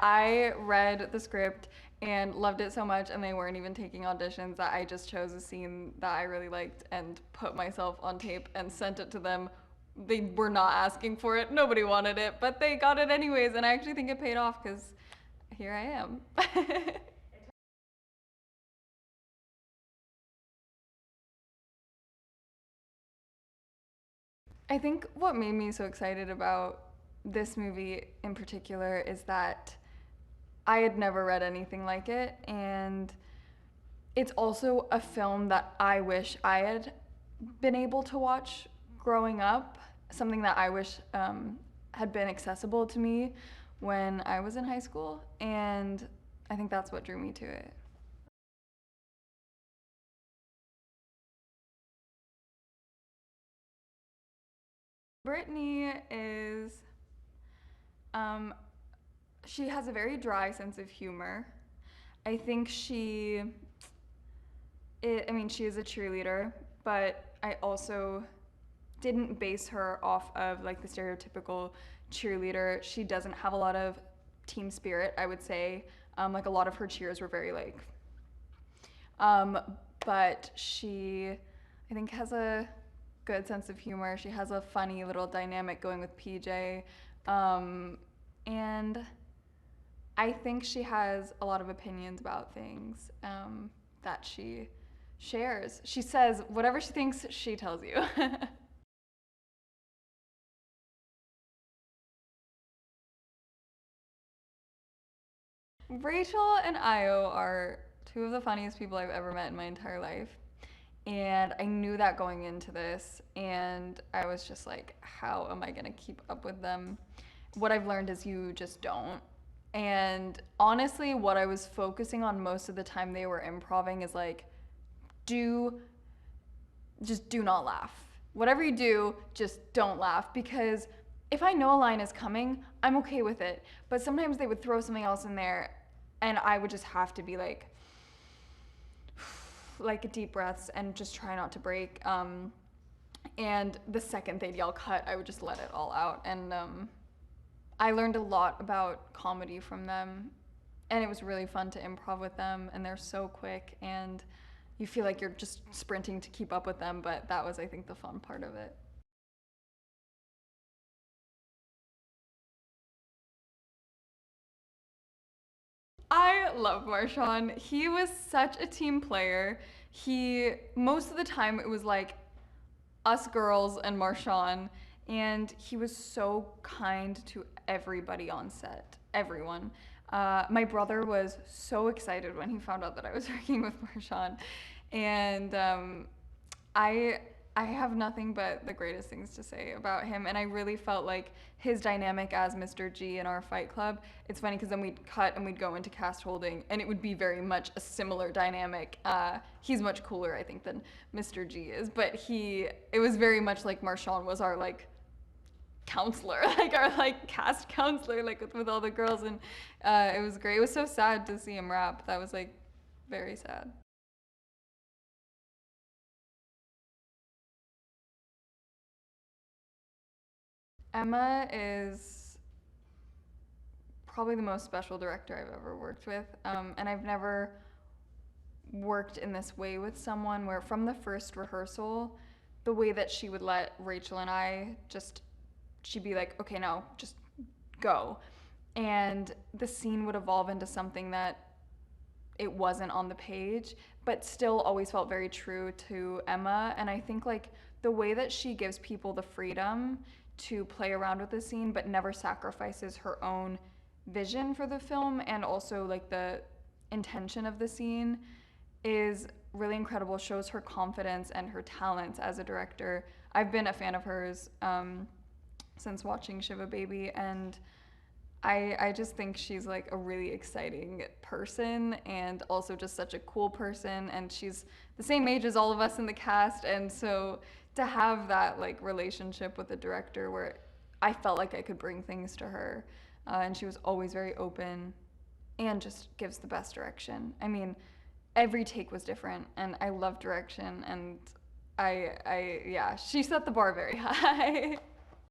I read the script and loved it so much, and they weren't even taking auditions, that I just chose a scene that I really liked and put myself on tape and sent it to them. They were not asking for it, nobody wanted it, but they got it anyways, and I actually think it paid off because here I am. I think what made me so excited about this movie in particular is that I had never read anything like it, and it's also a film that I wish I had been able to watch growing up, something that I wish had been accessible to me when I was in high school, and I think that's what drew me to it. Brittany is, um, she has a very dry sense of humor. I think I mean, she is a cheerleader, but I also didn't base her off of like the stereotypical cheerleader. She doesn't have a lot of team spirit, I would say. Like a lot of her cheers were very like, um, but she, I think, has a good sense of humor. She has a funny little dynamic going with PJ. And I think she has a lot of opinions about things that she shares. She says whatever she thinks, she tells you. Rachel and Io are two of the funniest people I've ever met in my entire life. And I knew that going into this, and I was just like, how am I gonna keep up with them? What I've learned is you just don't. And honestly, what I was focusing on most of the time they were improving is like, do just do not laugh. Whatever you do, just don't laugh, because if I know a line is coming, I'm okay with it. But sometimes they would throw something else in there, and I would just have to be like deep breaths and just try not to break. And the second they'd yell cut, I would just let it all out. And I learned a lot about comedy from them, and it was really fun to improv with them. And they're so quick, and you feel like you're just sprinting to keep up with them, but that was, I think, the fun part of it. I love Marshawn. He was such a team player. Most of the time, it was like us girls and Marshawn, and he was so kind to everybody on set, everyone. My brother was so excited when he found out that I was working with Marshawn, and I I have nothing but the greatest things to say about him, and I really felt like his dynamic as Mr. G in our Fight Club. It's funny because then we'd cut and we'd go into cast holding, and it would be very much a similar dynamic. He's much cooler, I think, than Mr. G is, but it was very much like Marshawn was our like counselor, like our like cast counselor, like with all the girls, and it was great. It was so sad to see him rap. That was like very sad. Emma is probably the most special director I've ever worked with, and I've never worked in this way with someone where from the first rehearsal, the way that she would let Rachel and I just, she'd be like, okay, no, just go. And the scene would evolve into something that it wasn't on the page, but still always felt very true to Emma. And I think like the way that she gives people the freedom to play around with the scene, but never sacrifices her own vision for the film and also like the intention of the scene is really incredible. Shows her confidence and her talents as a director. I've been a fan of hers since watching Shiva Baby, and I just think she's like a really exciting person and also just such a cool person, and she's the same age as all of us in the cast, and so to have that like relationship with the director where I felt like I could bring things to her, and she was always very open and just gives the best direction. I mean, every take was different, and I love direction, and yeah, she set the bar very high.